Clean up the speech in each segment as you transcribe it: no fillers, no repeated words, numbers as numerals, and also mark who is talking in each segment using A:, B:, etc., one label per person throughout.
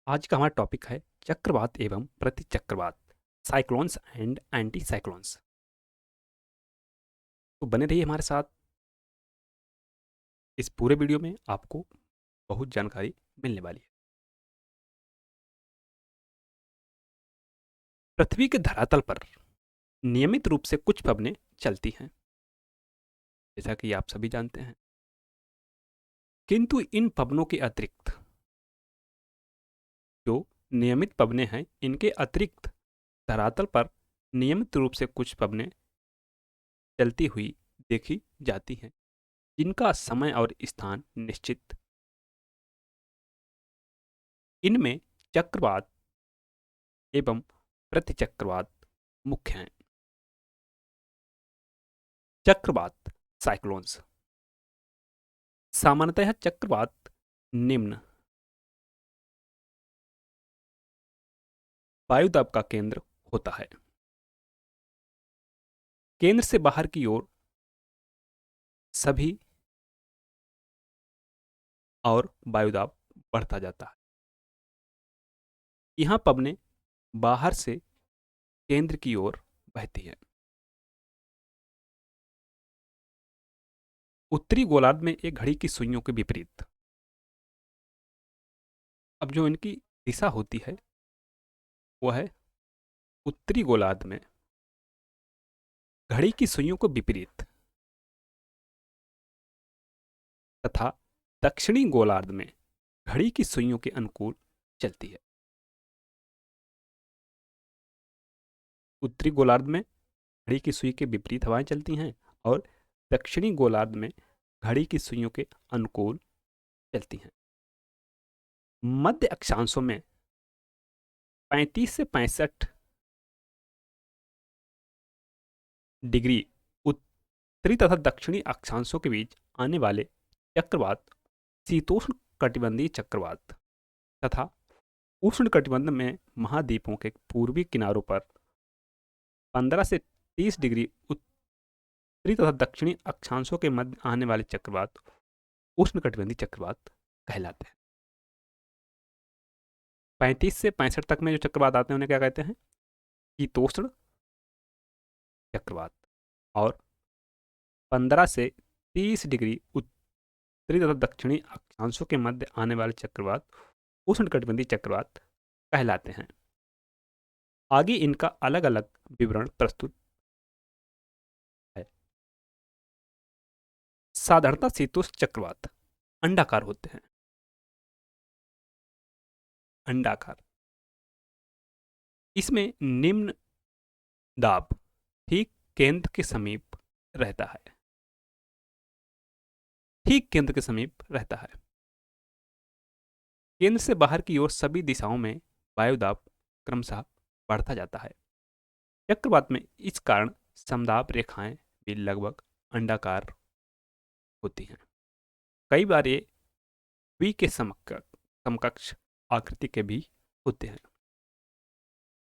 A: आज का हमारा टॉपिक है चक्रवात एवं प्रतिचक्रवात, साइक्लोन्स एंड एंटी साइक्लोन्स। तो बने रहिए हमारे साथ। इस पूरे वीडियो में आपको बहुत जानकारी मिलने वाली है। पृथ्वी के धरातल पर नियमित रूप से कुछ पवनें चलती हैं, जैसा कि आप सभी जानते हैं। किंतु इन पवनों के अतिरिक्त जो नियमित पवनें हैं, इनके अतिरिक्त धरातल पर नियमित रूप से कुछ पवनें चलती हुई देखी जाती हैं, जिनका समय और स्थान निश्चित। इनमें चक्रवात एवं प्रतिचक्रवात मुख्य हैं। चक्रवात साइक्लोन्स सामान्यतः चक्रवात निम्न वायुदाब का केंद्र होता है। केंद्र से बाहर की ओर सभी और वायुदाब बढ़ता जाता है। यहां पवनें बाहर से केंद्र की ओर बहती है। उत्तरी गोलार्ध में एक घड़ी की सुइयों के विपरीत अब जो इनकी दिशा होती है वह है उत्तरी गोलार्ध में घड़ी की सुइयों को विपरीत तथा दक्षिणी गोलार्ध में घड़ी की सुइयों के अनुकूल चलती है। उत्तरी गोलार्ध में घड़ी की सुई के विपरीत हवाएं चलती हैं और दक्षिणी गोलार्ध में घड़ी की सुइयों के अनुकूल चलती हैं। मध्य अक्षांशों में 35 से 65 डिग्री उत्तरी तथा दक्षिणी अक्षांशों के बीच आने वाले चक्रवात शीतोष्ण कटिबंधीय चक्रवात तथा उष्ण कटिबंध में महाद्वीपों के पूर्वी किनारों पर 15 से 30 डिग्री उत्तरी तथा दक्षिणी अक्षांशों के मध्य आने वाले चक्रवात उष्ण कटिबंधीय चक्रवात कहलाते हैं। 35 से 65 तक में जो चक्रवात आते हैं उन्हें क्या कहते हैं? शीतोष्ण चक्रवात। और 15 से 30 डिग्री उत्तरी तथा दक्षिणी अक्षांशों के मध्य आने वाले चक्रवात उष्णकटिबंधीय चक्रवात कहलाते हैं। आगे इनका अलग अलग विवरण प्रस्तुत है। साधारणतः शीतोष्ण चक्रवात अंडाकार होते हैं। अंडाकार इसमें निम्न दाब ठीक केंद्र के समीप रहता है। ठीक केंद्र के समीप रहता है। केंद्र से बाहर की ओर सभी दिशाओं में वायुदाब क्रमशः बढ़ता जाता है। चक्रवात में इस कारण समदाब रेखाएं भी लगभग अंडाकार होती हैं। कई बार ये वी के समकक्ष आकृति के भी होते हैं।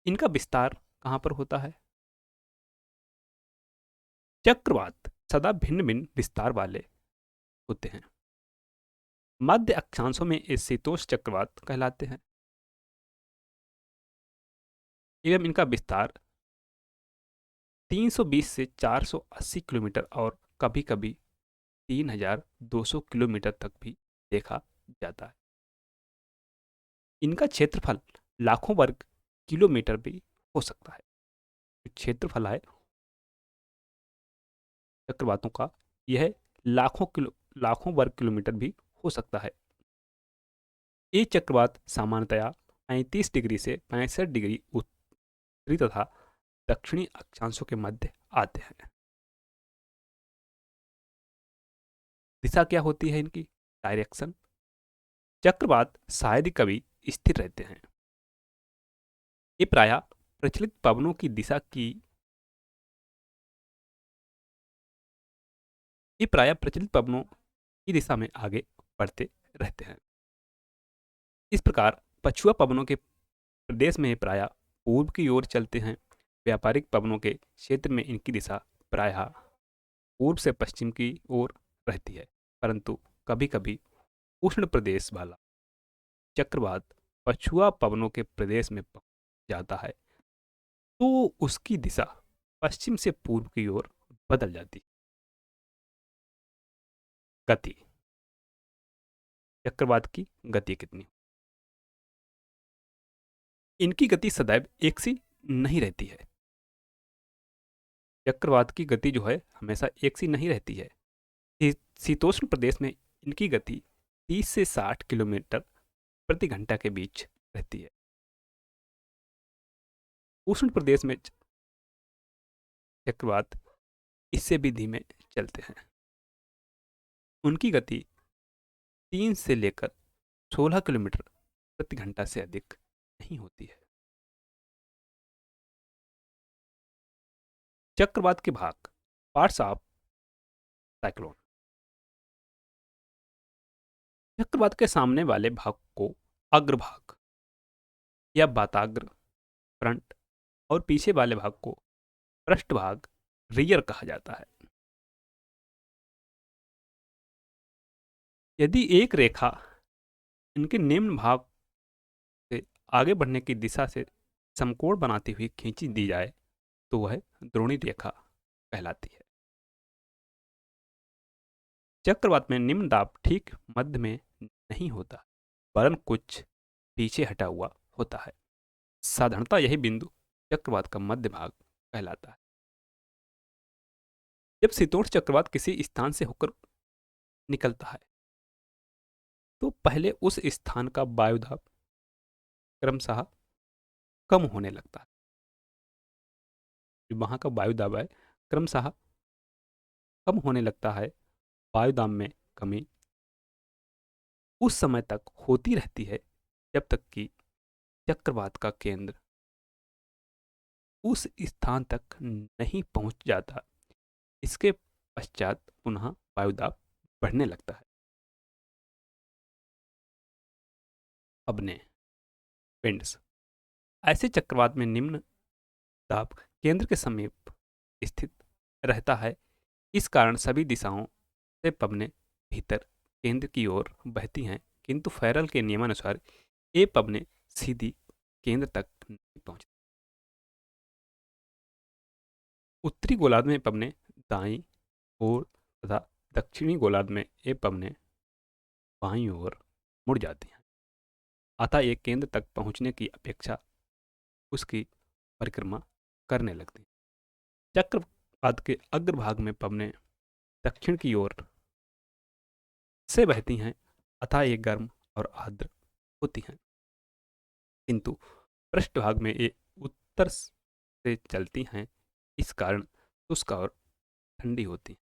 A: इनका विस्तार कहां पर होता है? चक्रवात सदा भिन्न भिन्न विस्तार वाले होते हैं। मध्य अक्षांशों में ये शीतोष्ण चक्रवात कहलाते हैं एवं इनका विस्तार 320 से 480 किलोमीटर और कभी कभी 3200 किलोमीटर तक भी देखा जाता है। इनका क्षेत्रफल लाखों वर्ग किलोमीटर भी हो सकता है। क्षेत्रफल है चक्रवातों का यह लाखों वर्ग किलोमीटर भी हो सकता है। ये चक्रवात सामान्यतया 35 डिग्री से 65 डिग्री उत्तरी तथा दक्षिणी अक्षांशों के मध्य आते हैं। दिशा क्या होती है इनकी? डायरेक्शन। चक्रवात शायद ही कभी स्थिर रहते हैं। ये प्रायः प्रचलित पवनों की दिशा की ये प्रायः प्रचलित पवनों की दिशा में आगे बढ़ते रहते हैं। इस प्रकार पछुआ पवनों के प्रदेश में प्रायः पूर्व की ओर चलते हैं। व्यापारिक पवनों के क्षेत्र में इनकी दिशा प्रायः पूर्व से पश्चिम की ओर रहती है, परंतु कभी कभी उष्ण प्रदेश वाला चक्रवात पछुआ पवनों के प्रदेश में पहुंच जाता है तो उसकी दिशा पश्चिम से पूर्व की ओर बदल जाती है। गति, चक्रवात की गति कितनी? इनकी गति सदैव एक सी नहीं रहती है। चक्रवात की गति जो है हमेशा एक सी नहीं रहती है। शीतोष्ण प्रदेश में इनकी गति 30 से 60 किलोमीटर प्रति घंटा के बीच रहती है। उष्ण प्रदेश में चक्रवात इससे भी धीमे चलते हैं। उनकी गति 3 से लेकर 16 किलोमीटर प्रति घंटा से अधिक नहीं होती है। चक्रवात के भाग, पार्ट्स ऑफ साइक्लोन। चक्रवात के सामने वाले भाग को अग्रभाग या बाताग्र फ्रंट और पीछे वाले भाग को पृष्ठभाग रियर कहा जाता है। यदि एक रेखा इनके निम्न भाग से आगे बढ़ने की दिशा से समकोण बनाती हुई खींची दी जाए तो वह द्रोणी रेखा कहलाती है। चक्रवात में निम्न दाब ठीक मध्य में नहीं होता, वरन कुछ पीछे हटा हुआ होता है। साधारणतः यही बिंदु चक्रवात का मध्य भाग कहलाता है। जब शीतोष्ण चक्रवात किसी स्थान से होकर निकलता है तो पहले उस स्थान का वायुदाब क्रमशः कम होने लगता है। जो वहां का वायुदाब है क्रमशः कम होने लगता है। वायुदाब में कमी उस समय तक होती रहती है जब तक कि चक्रवात का केंद्र उस स्थान तक नहीं पहुंच जाता। इसके पश्चात पुनः वायुदाब बढ़ने लगता है। अपने विंड्स, ऐसे चक्रवात में निम्न दाब केंद्र के समीप स्थित रहता है। इस कारण सभी दिशाओं से पवनें भीतर केंद्र की ओर बहती हैं, किंतु फैरल के नियमानुसार ये पवनें सीधी केंद्र तक नहीं पहुंचती। उत्तरी गोलार्ध में पवनें दाईं ओर तथा दक्षिणी गोलार्ध में ये पवनें बाईं ओर मुड़ जाती हैं। अतः ये केंद्र तक पहुंचने की अपेक्षा उसकी परिक्रमा करने लगती हैं। चक्रवात के अग्रभाग में पवनें दक्षिण की ओर से बहती हैं, अतः ये गर्म और आर्द्र होती हैं, किंतु पृष्ठभाग में ये उत्तर से चलती हैं। इस कारण शुष्क और ठंडी होती हैं।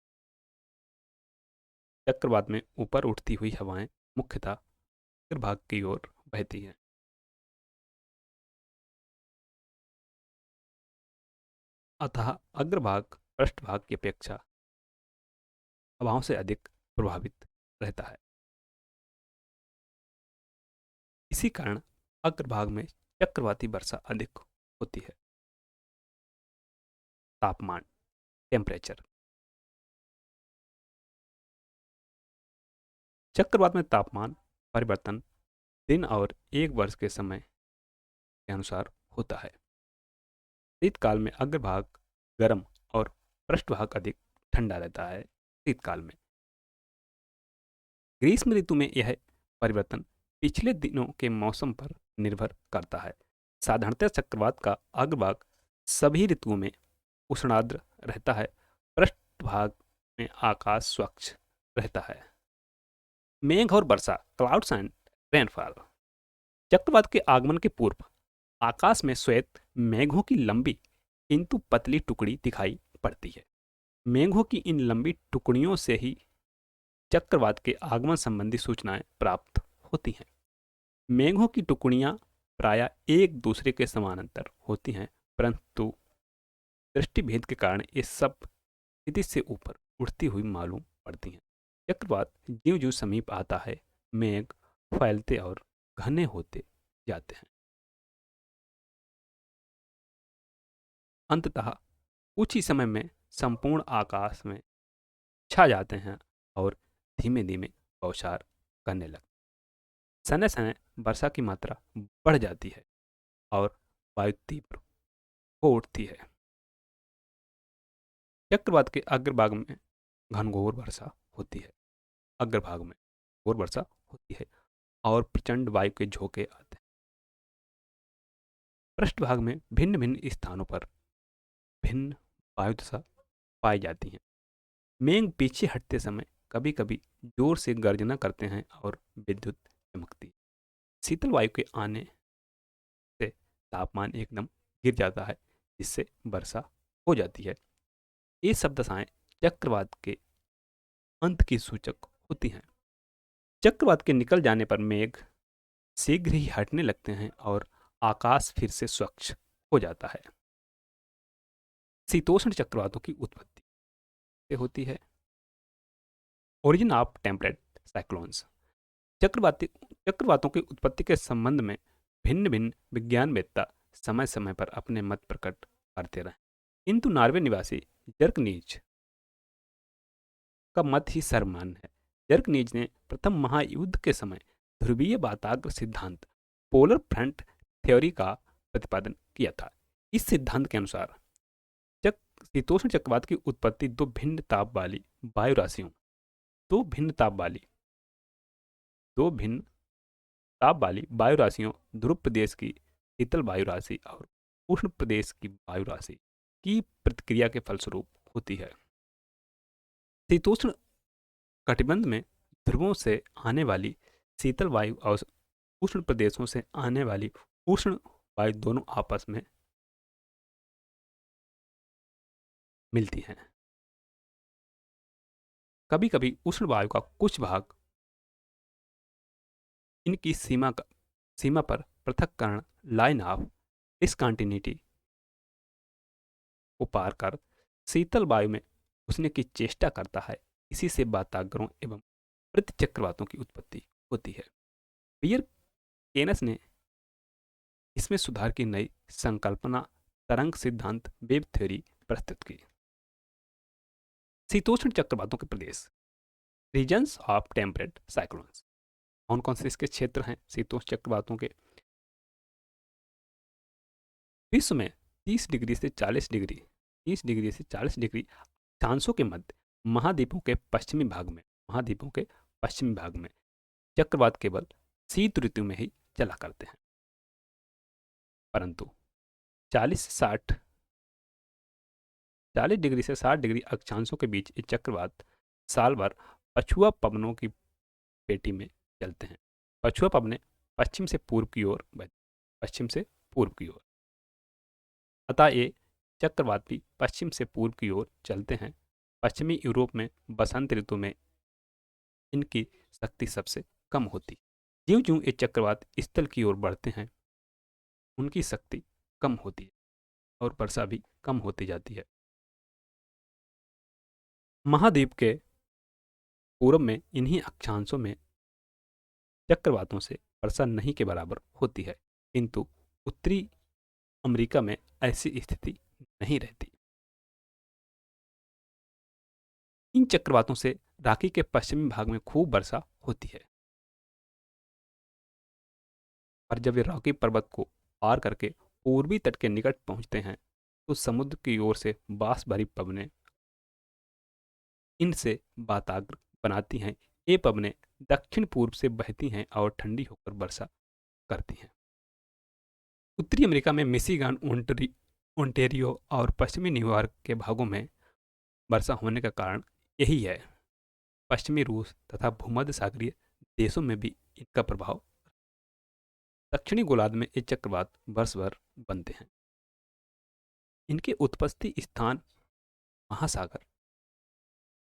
A: चक्रवात में ऊपर उठती हुई हवाएं मुख्यतः अग्रभाग की ओर बहती हैं। अतः अग्रभाग पृष्ठभाग की अपेक्षा हवाओं से अधिक प्रभावित रहता है। इसी कारण अग्रभाग में चक्रवाती वर्षा अधिक होती है। तापमान, टेम्परेचर। चक्रवात में तापमान परिवर्तन दिन और एक वर्ष के समय के अनुसार होता है। शीतकाल में अग्रभाग गर्म और पृष्ठभाग अधिक ठंडा रहता है। शीतकाल में ग्रीष्म ऋतु में यह परिवर्तन पिछले दिनों के मौसम पर निर्भर करता है। साधारणतः चक्रवात का अग्रभाग सभी ऋतुओं में उष्णाद्र रहता है। पृष्ठभाग में आकाश स्वच्छ रहता है। मेघ और वर्षा, क्लाउड्स एंड रेनफॉल। चक्रवात के आगमन के पूर्व आकाश में श्वेत मेघों की लंबी किंतु पतली टुकड़ी दिखाई पड़ती है। मेघों की इन लंबी टुकड़ियों से ही चक्रवात के आगमन संबंधी सूचनाएं प्राप्त होती हैं। मेघों की टुकड़ियां प्रायः एक दूसरे के समानांतर होती हैं, परंतु दृष्टिभेद के कारण ये सब क्षितिज से ऊपर उठती हुई मालूम पड़ती हैं। चक्रवात ज्यों ज्यों समीप आता है, मेघ फैलते और घने होते जाते हैं। अंततः कुछ ही समय में संपूर्ण आकाश में छा जाते हैं और धीमे धीमे बौछार करने लगते हैं। समय समय वर्षा की मात्रा बढ़ जाती है और वायु तीव्र हो उठती है। चक्रवात के अग्रभाग में घनघोर वर्षा होती है। अग्रभाग में घोर वर्षा होती है और प्रचंड वायु के झोंके आते हैं। पृष्ठभाग में भिन्न भिन्न स्थानों पर भिन्न वायु दशा पाई जाती है। मेघ पीछे हटते समय कभी कभी जोर से गर्जना करते हैं और विद्युत चमकती है। शीतल वायु के आने से तापमान एकदम गिर जाता है, जिससे वर्षा हो जाती है। ये सब दशाएं चक्रवात के अंत की सूचक होती हैं। चक्रवात के निकल जाने पर मेघ शीघ्र ही हटने लगते हैं और आकाश फिर से स्वच्छ हो जाता है। शीतोष्ण चक्रवातों की उत्पत्ति से होती है। Origin of temperate cyclones. चक्रवाती चक्रवातों की उत्पत्ति के संबंध में भिन्न भिन्न विज्ञानवेत्ता समय समय पर अपने मत प्रकट करते रहे, किंतु नॉर्वे निवासी जर्कनीज का मत ही सर्वमान्य है। जर्कनीज ने प्रथम महायुद्ध के समय ध्रुवीय वाताग्र सिद्धांत पोलर फ्रंट थ्योरी का प्रतिपादन किया था। इस सिद्धांत के अनुसार शीतोष्ण चक्रवात की उत्पत्ति दो भिन्न ताप वाली वायु राशियों ध्रुव प्रदेश की शीतल वायु राशि और उष्ण प्रदेश की वायु राशि की प्रतिक्रिया के फलस्वरूप होती है। शीतोष्ण कटिबंध में ध्रुवों से आने वाली शीतल वायु और उष्ण प्रदेशों से आने वाली उष्ण वायु दोनों आपस में मिलती हैं। कभी कभी उष्ण वायु का कुछ भाग इनकी सीमा पर पृथक्करण लाइन ऑफ डिसकंटिन्यूटी को पार कर शीतल वायु में घुसने की चेष्टा करता है। इसी से वाताग्रों एवं प्रतिचक्रवातों की उत्पत्ति होती है। पियर केनस ने इसमें सुधार की नई संकल्पना तरंग सिद्धांत वेव थ्योरी प्रस्तुत की। शीतोष्ण चक्रवातों के प्रदेश रीजन्स ऑफ टेम्परेट साइक्लोन्स। कौन कौन से इसके क्षेत्र हैं शीतोष्ण चक्रवातों के? विश्व में 30 डिग्री से 40 डिग्री अक्षांशों के मध्य महाद्वीपों के पश्चिमी भाग में चक्रवात केवल शीत ऋतु में ही चला करते हैं, परंतु 40 डिग्री से 60 डिग्री अक्षांशों के बीच ये चक्रवात साल भर पछुआ पवनों की पेटी में चलते हैं। पछुआ पवनें पश्चिम से पूर्व की ओर अतः ये चक्रवात भी पश्चिम से पूर्व की ओर चलते हैं। पश्चिमी यूरोप में बसंत ऋतु में इनकी शक्ति सबसे कम होती। ज्यों ज्यों ये चक्रवात स्थल की ओर बढ़ते हैं, उनकी शक्ति कम होती है और वर्षा भी कम होती जाती है। महाद्वीप के पूर्व में इन्हीं अक्षांशों में चक्रवातों से वर्षा नहीं के बराबर होती है, किंतु उत्तरी अमेरिका में ऐसी स्थिति नहीं रहती। इन चक्रवातों से राखी के पश्चिमी भाग में खूब वर्षा होती है, और जब वे रॉकी पर्वत को पार करके पूर्वी तट के निकट पहुंचते हैं तो समुद्र की ओर से बांस भरी पवनें इनसे वाताग्र बनाती हैं। ये पवनें दक्षिण पूर्व से बहती हैं और ठंडी होकर वर्षा करती हैं। उत्तरी अमेरिका में मिशिगन, ओंटेरियो और पश्चिमी न्यूयॉर्क के भागों में वर्षा होने का कारण यही है। पश्चिमी रूस तथा भूमध्य सागरीय देशों में भी इनका प्रभाव। दक्षिणी गोलार्ध में ये चक्रवात वर्ष भर बनते हैं। इनके उत्पत्ति स्थान महासागर।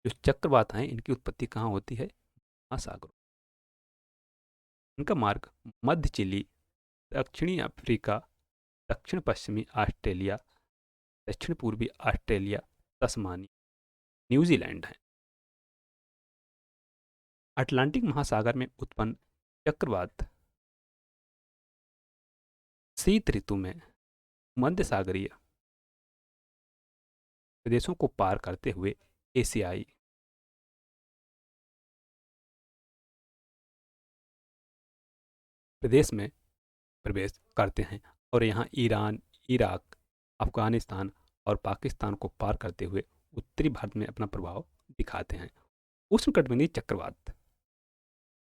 A: जो चक्रवात हैं इनकी उत्पत्ति कहाँ होती है? महासागर। इनका मार्ग मध्य चिली, दक्षिणी अफ्रीका, दक्षिण पश्चिमी ऑस्ट्रेलिया, दक्षिण पूर्वी ऑस्ट्रेलिया, तस्मानिया, न्यूजीलैंड है। अटलांटिक महासागर में उत्पन्न चक्रवात शीत ऋतु में मध्य सागरीय प्रदेशों को पार करते हुए एशियाई प्रदेश में प्रवेश करते हैं और यहाँ ईरान, इराक, अफगानिस्तान और पाकिस्तान को पार करते हुए उत्तरी भारत में अपना प्रभाव दिखाते हैं। उष्णकटिबंधीय चक्रवात।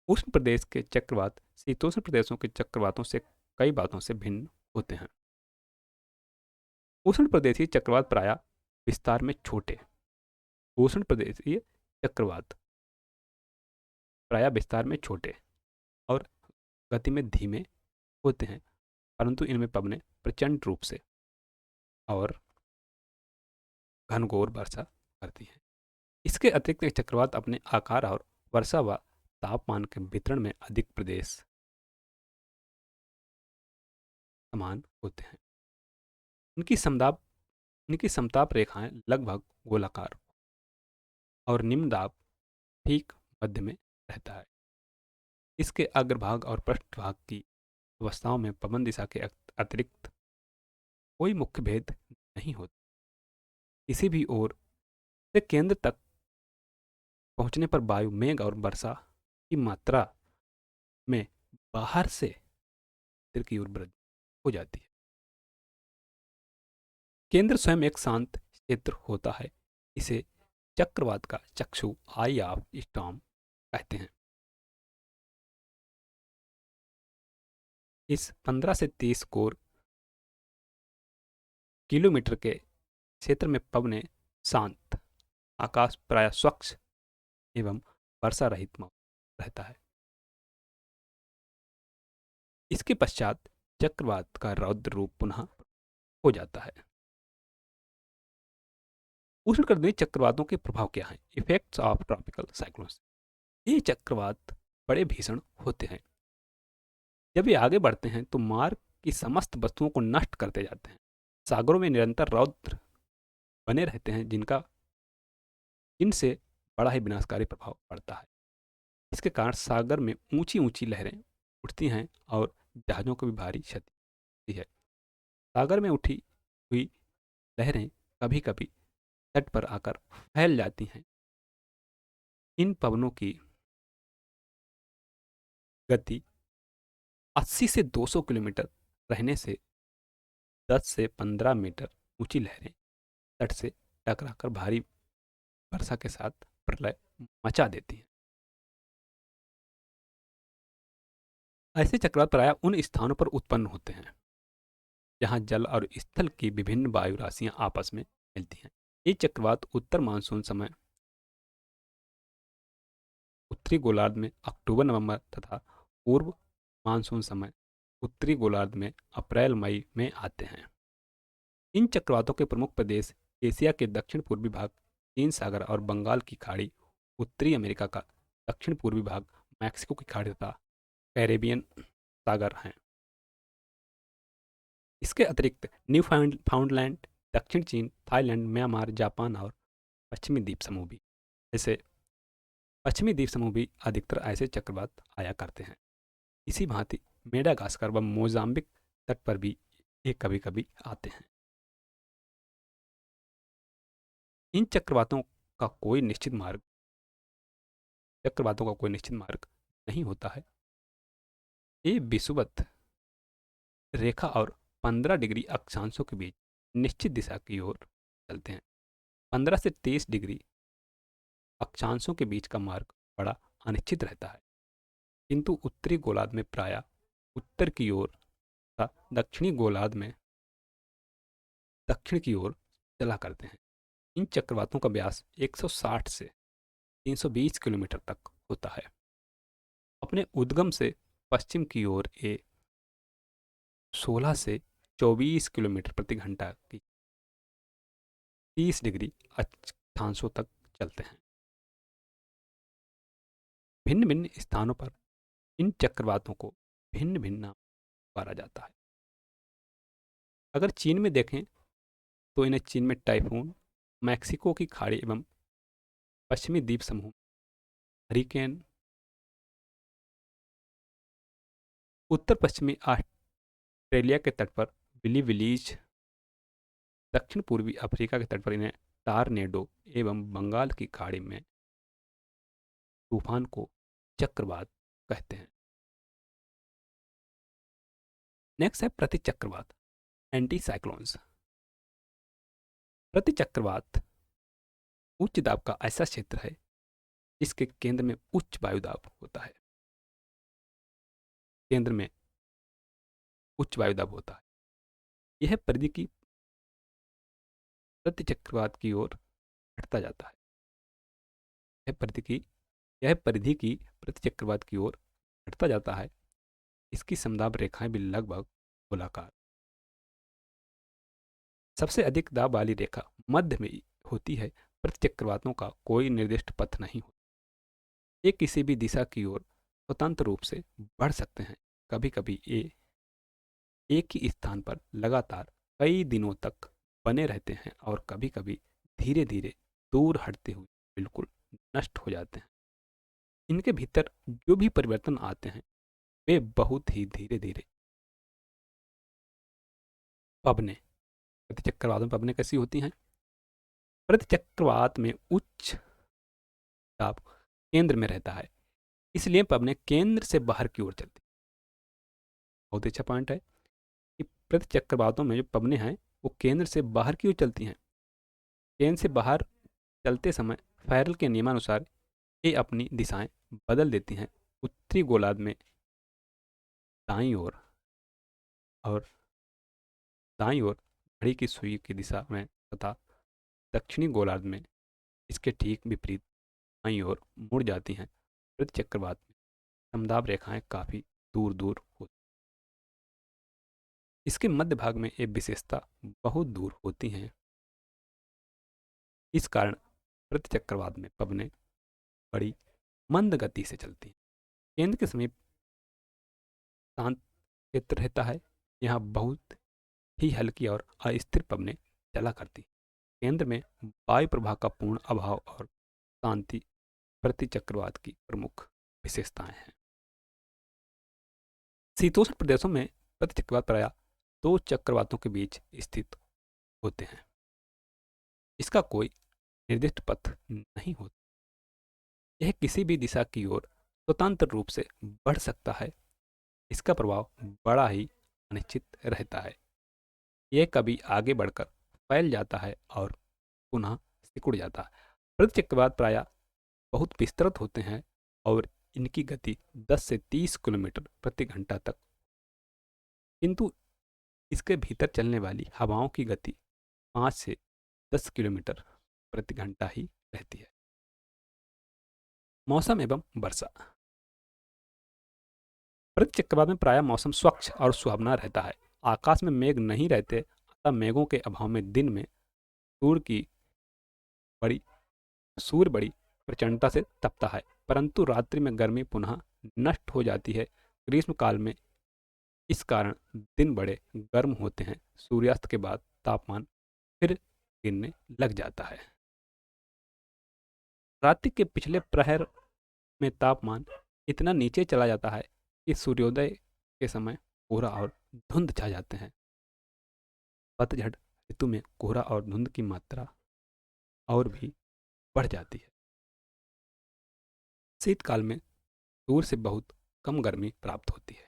A: उष्ण प्रदेश के चक्रवात शीतोष्ण प्रदेशों के चक्रवातों से कई बातों से भिन्न होते हैं। उष्ण प्रदेशीय चक्रवात प्रायः विस्तार में छोटे। उष्ण प्रदेशीय चक्रवात प्रायः विस्तार में छोटे और गति में धीमे होते हैं, परंतु इनमें पवनें प्रचंड रूप से और घनघोर वर्षा करती हैं। इसके अतिरिक्त ये चक्रवात अपने आकार और वर्षा व तापमान के वितरण में अधिक प्रदेश समान होते हैं। इनकी समदाब इनकी समताप रेखाएं लगभग गोलाकार और निम्न दाब ठीक मध्य में रहता है। इसके अग्रभाग और पृष्ठभाग की अवस्थाओं में पवन दिशा के अतिरिक्त कोई मुख्य भेद नहीं होता। किसी भी ओर से केंद्र तक पहुंचने पर वायु मेघ और वर्षा की मात्रा में बाहर से उत्तर की ओर वृद्धि हो जाती है। केंद्र स्वयं एक शांत क्षेत्र होता है। इसे चक्रवात का चक्षु, आई ऑफ स्टॉर्म कहते हैं। इस 15 से 30 कोर किलोमीटर के क्षेत्र में पवने शांत, आकाश प्राय स्वच्छ एवं वर्षा रहित रहता है। इसके पश्चात चक्रवात का रौद्र रूप पुनः हो जाता है। उष्णकटिबंधीय चक्रवातों के प्रभाव क्या हैं? Effects of tropical cyclones. ये चक्रवात बड़े भीषण होते हैं। जब ये आगे बढ़ते हैं तो मार्ग की समस्त वस्तुओं को नष्ट करते जाते हैं। सागरों में निरंतर रौद्र बने रहते हैं, जिनसे बड़ा ही विनाशकारी प्रभाव पड़ता है। इसके कारण सागर में ऊंची ऊंची लहरें उठती हैं और जहाज़ों को भी भारी क्षति होती है। सागर में उठी हुई लहरें कभी कभी तट पर आकर फैल जाती हैं। इन पवनों की गति 80 से 200 किलोमीटर रहने से 10 से 15 मीटर ऊंची लहरें तट से टकराकर भारी वर्षा के साथ प्रलय मचा देती हैं। ऐसे चक्रवात प्रायः उन स्थानों पर उत्पन्न होते हैं जहां जल और स्थल की विभिन्न वायु राशियां आपस में मिलती हैं। ये चक्रवात उत्तर मानसून समय उत्तरी गोलार्ध में अक्टूबर नवंबर तथा पूर्व मानसून समय उत्तरी गोलार्ध में अप्रैल मई में आते हैं। इन चक्रवातों के प्रमुख प्रदेश एशिया के दक्षिण पूर्वी भाग, चीन सागर और बंगाल की खाड़ी, उत्तरी अमेरिका का दक्षिण पूर्वी भाग, मैक्सिको की खाड़ी तथा कैरेबियन सागर हैं। इसके अतिरिक्त न्यू फाउंडलैंड, दक्षिण चीन, थाईलैंड, म्यांमार, जापान और पश्चिमी द्वीप समूह भी ऐसे पश्चिमी द्वीप समूह भी अधिकतर ऐसे चक्रवात आया करते हैं। इसी भांति मेडागास्कर व मोजाम्बिक तट पर भी ये कभी कभी आते हैं। इन चक्रवातों का कोई निश्चित मार्ग नहीं होता है। ये विषुवत रेखा और 15 डिग्री अक्षांशों के बीच निश्चित दिशा की ओर चलते हैं। 15 से 30 डिग्री अक्षांशों के बीच का मार्ग बड़ा अनिश्चित रहता है, किंतु उत्तरी गोलार्ध में प्रायः उत्तर की ओर तथा दक्षिणी गोलार्ध में दक्षिण की ओर चला करते हैं। इन चक्रवातों का व्यास 160 से 320 किलोमीटर तक होता है। अपने उद्गम से पश्चिम की ओर ये 16 से 24 किलोमीटर प्रति घंटा की 30 डिग्री अक्षांशों तक चलते हैं। भिन्न भिन्न स्थानों पर इन चक्रवातों को भिन्न भिन्न नाम पुकारा जाता है। अगर चीन में देखें तो इन्हें चीन में टाइफून, मैक्सिको की खाड़ी एवं पश्चिमी द्वीप समूह हरिकेन, उत्तर पश्चिमी ऑस्ट्रेलिया के तट पर विली विलीज, दक्षिण पूर्वी अफ्रीका के तट पर इन्हें टारनेडो एवं बंगाल की खाड़ी में तूफान को चक्रवात कहते हैं। नेक्स्ट है प्रतिचक्रवात, एंटी साइक्लोन्स। प्रतिचक्रवात उच्च दाब का ऐसा क्षेत्र है जिसके केंद्र में उच्च वायु दाब होता है। केंद्र में उच्च वायु दाब होता है। यह परिधि की प्रतिचक्रवात की ओर हटता जाता है। यह परिधि की प्रतिचक्रवात की ओर हटता जाता है। इसकी समदाब रेखाएं भी लगभग गोलाकार। सबसे अधिक दाब वाली रेखा मध्य में होती है। प्रतिचक्रवातों का कोई निर्दिष्ट पथ नहीं होता। ये किसी भी दिशा की ओर स्वतंत्र रूप से बढ़ सकते हैं। कभी कभी ये एक ही स्थान पर लगातार कई दिनों तक बने रहते हैं और कभी कभी धीरे धीरे दूर हटते हुए बिल्कुल नष्ट हो जाते हैं। इनके भीतर जो भी परिवर्तन आते हैं वे बहुत ही धीरे धीरे। पवने, प्रतिचक्रवात में पवने कैसी होती हैं? प्रतिचक्रवात में उच्च दाब केंद्र में रहता है, इसलिए पवने केंद्र से बाहर की ओर चलती। बहुत अच्छा पॉइंट है कि प्रतिचक्रवातों में जो पवने हैं वो केंद्र से बाहर की ओर चलती हैं। केंद्र से बाहर चलते समय फैरल के नियमानुसार ये अपनी दिशाएं बदल देती हैं। उत्तरी गोलार्ध में दाईं ओर और दाईं ओर घड़ी की सुई की दिशा में तथा दक्षिणी गोलार्ध में इसके ठीक विपरीत बाईं ओर मुड़ जाती हैं। प्रतिचक्रवात में समदाब रेखाएं काफ़ी दूर दूर होती। इसके मध्य भाग में ये विशेषता बहुत दूर होती हैं। इस कारण प्रतिचक्रवात में पवनें बड़ी मंद गति से चलती हैं। केंद्र के समीप शांत क्षेत्र रहता है। यहाँ बहुत ही हल्की और अस्थिर पवनें चला करती। केंद्र में वायु प्रवाह का पूर्ण अभाव और शांति प्रतिचक्रवात की प्रमुख विशेषताएं हैं। शीतोष्ण प्रदेशों में प्रतिचक्रवात प्रायः दो चक्रवातों के बीच स्थित होते हैं। इसका कोई निर्दिष्ट पथ नहीं होता। यह किसी भी दिशा की ओर स्वतंत्र रूप से बढ़ सकता है। इसका प्रभाव बड़ा ही अनिश्चित रहता है। यह कभी आगे बढ़कर फैल जाता है और पुनः सिकुड़ जाता है। प्रतिचक्रवात प्रायः बहुत विस्तृत होते हैं और इनकी गति 10 से 30 किलोमीटर प्रति घंटा तक, किंतु इसके भीतर चलने वाली हवाओं की गति 5 से 10 किलोमीटर प्रति घंटा ही रहती है। मौसम एवं वर्षा। प्रतिचक्रवात में प्रायः मौसम स्वच्छ और सुहावना रहता है। आकाश में मेघ नहीं रहते, अतः मेघों के अभाव में दिन में बड़ी सूर्य बड़ी प्रचंडता से तपता है, परंतु रात्रि में गर्मी पुनः नष्ट हो जाती है। ग्रीष्म काल में इस कारण दिन बड़े गर्म होते हैं। सूर्यास्त के बाद तापमान फिर गिरने लग जाता है। रात्रि के पिछले प्रहर में तापमान इतना नीचे चला जाता है कि सूर्योदय के समय कोहरा और धुंध छा जाते हैं। पतझड़ ऋतु में कोहरा और धुंध की मात्रा और भी बढ़ जाती है। शीतकाल में सूर्य से बहुत कम गर्मी प्राप्त होती है।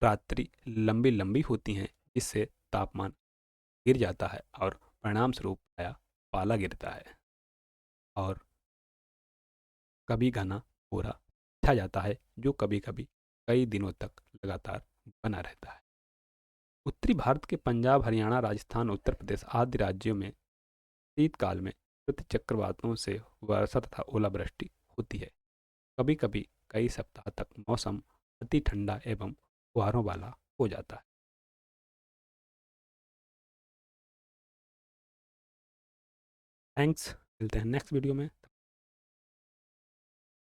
A: रात्रि लंबी लंबी होती हैं, जिससे तापमान गिर जाता है और परिणाम स्वरूप पाला गिरता है और कभी घना कोहरा छा जाता है, जो कभी कभी कई दिनों तक लगातार बना रहता है। उत्तरी भारत के पंजाब, हरियाणा, राजस्थान, उत्तर प्रदेश आदि राज्यों में शीतकाल में प्रतिचक्रवातों से वर्षा तथा ओलावृष्टि होती है। कभी कभी कई सप्ताह तक मौसम अति ठंडा एवं फुहारों वाला हो जाता है। थैंक्स, मिलते हैं नेक्स्ट वीडियो में।